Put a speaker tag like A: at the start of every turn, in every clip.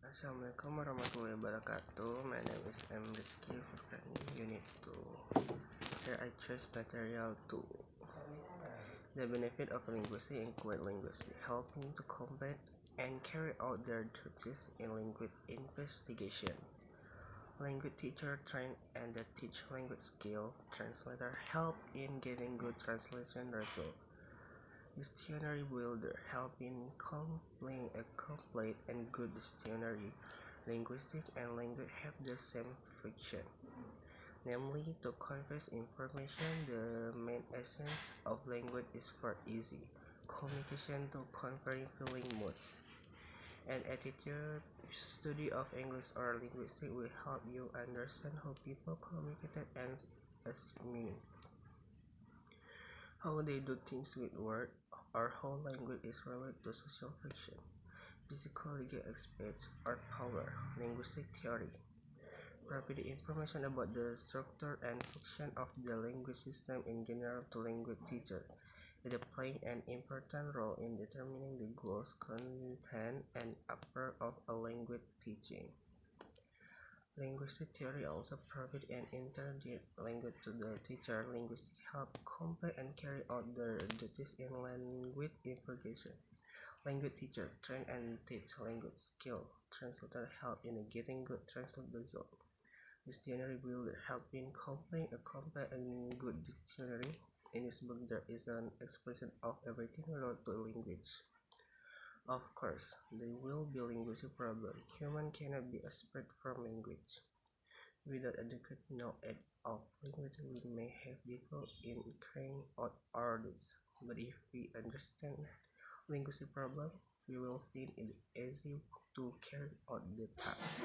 A: Assalamualaikum warahmatullahi wabarakatuh. My name is Rizky Furqandy, Unit 2. Here I choose material 2. The benefit of linguistics include linguists helping to combat and carry out their duties in language investigation. Language teacher train and that teach language skill. Translator help in getting good translation result. Dictionary builder help in compiling a complete and good dictionary. Linguistics and language have the same function, namely to convey information. The main essence of language is for easy communication to convey feeling, moods, and attitude. Study of English or linguistics will help you understand how people communicate and its meaning, how they do things with words, or how language is related to social function, psychology aspects, or power. Linguistic theory provide information about the structure and function of the language system in general to language teacher. It plays an important role in determining the goals, content, and approach of a language teaching. Linguistic theory also provides an intermediate language to the teacher. Linguistics help compile and carry out their duties in language investigation. Language teacher train and teach language skill. Translator help in getting good translate result. Dictionary builder help in compiling a complete and good dictionary. In this book there is an explanation of everything related to language. Of course, there will be linguistic problems. Human cannot be separate from language. Without adequate knowledge of language, we may have difficulty in carrying out our duties. But if we understand linguistic problem, we will find it easy to carry out the task.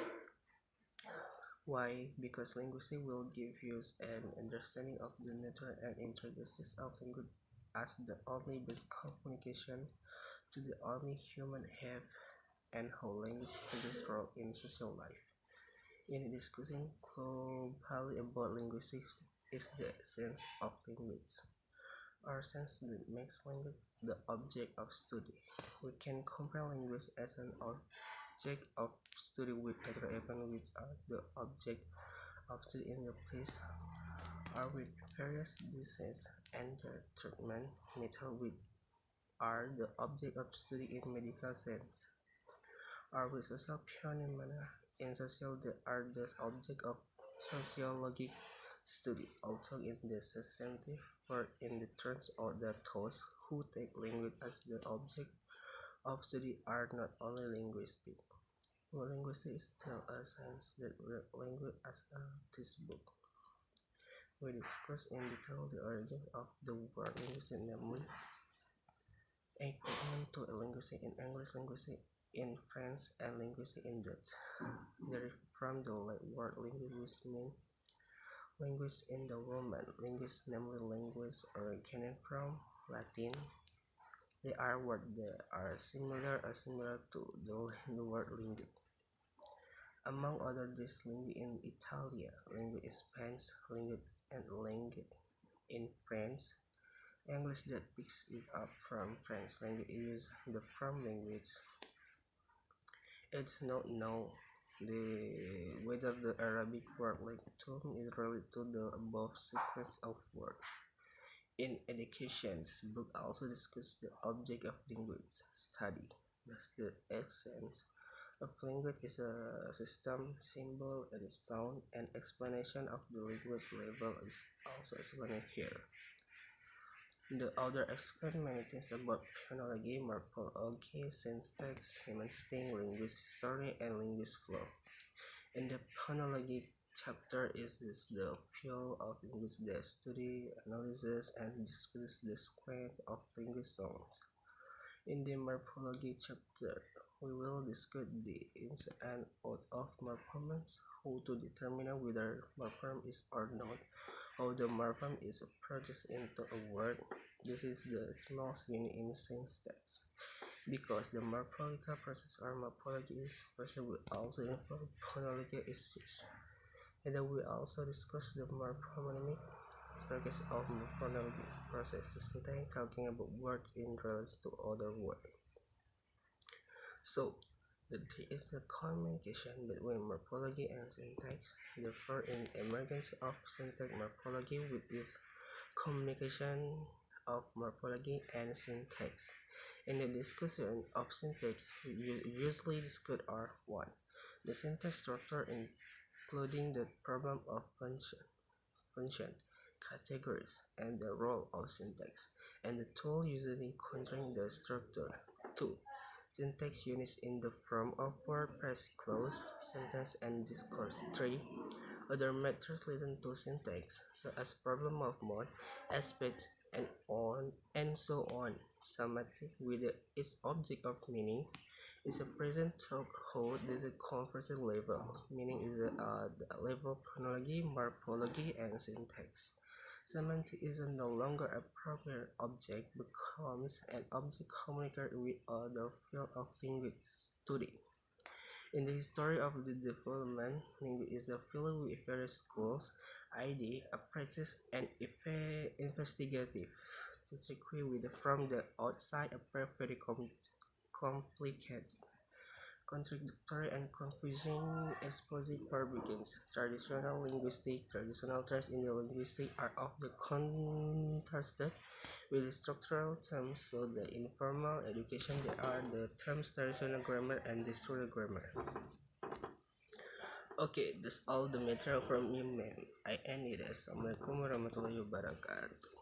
A: Why? Because linguistics will give you an understanding of the nature and intricacies of language as the only basic communication to the only human have, and how language plays a role in social life. In discussing globally about linguistics is the essence of language, or sense that makes language the object of study. We can compare language as an object of study with other events which are the object of study in the place, or with various diseases and their treatment methods which are the object of study in medical science, or with social phenomena in social that are the object of sociologic study. Although in the substantive word in the terms of the those who take language as the object of study are not only linguistic. Linguistics tell a science that read language as a textbook. We discuss in detail the origin of the word linguistic, namely equivalent to linguistics in English, linguistics in French, and linguistics in Dutch. Derived from the word linguist means language in the Roman. Linguists, namely language, originating from Latin. They are words that are similar to the word lingua. Among other these lingua in Italy, lingua in Spanish, lingua and lingua in French. English that picks it up from French language is the from language. It's not known whether the Arabic word lectun is related to the above sequence of words. In education, this book also discusses the object of language study. Thus, the essence of language is a system, symbol, and sound, and explanation of the language level is also explained here. The author explained many things about phonology, morphology, syntax, semantics, linguist history, and linguist flow. In the phonology chapter is the field of linguistics that study, analyzes, and discusses the sequence of linguistic sounds. In the morphology chapter, we will discuss the ins and outs of morphemes, how to determine whether morpheme is or not, how the morpheme is produced into a word. This is the smallest unit in syntax. Because the morphological process or morphology process will also involve phonological issues. And then we also discuss the morphonemic process of phonological processes, talking about words in relation to other words. So, There is a communication between morphology and syntax. Therefore, in emergence of syntactic morphology with its communication of morphology and syntax. In the discussion of syntax, we usually discuss are 1. The syntax structure including the problem of function, categories, and the role of syntax, and the tool used in controlling the structure. 2. Syntax units in the form of word, phrase, clause, sentence, and discourse. 3. Other methods listen to syntax, such as problem of mode, aspects, and so on. Semantic, with its object of meaning, is a present threshold. This is a converted level. Meaning is the level of chronology, morphology, and syntax. Semantic is no longer a proper object, becomes an object communicated with other field of language study. In the history of the development, language is a field with various schools, idea, approaches, and investigative. To disagree with from the outside appear very complicated, contradictory, and confusing. Expositor begins. Traditional terms in the linguistic are often contrasted with structural terms, so the informal education there are the terms traditional grammar and structural grammar. Okay, that's all the material from you, ma'am. I end it. Assalamualaikum warahmatullahi wabarakatuh.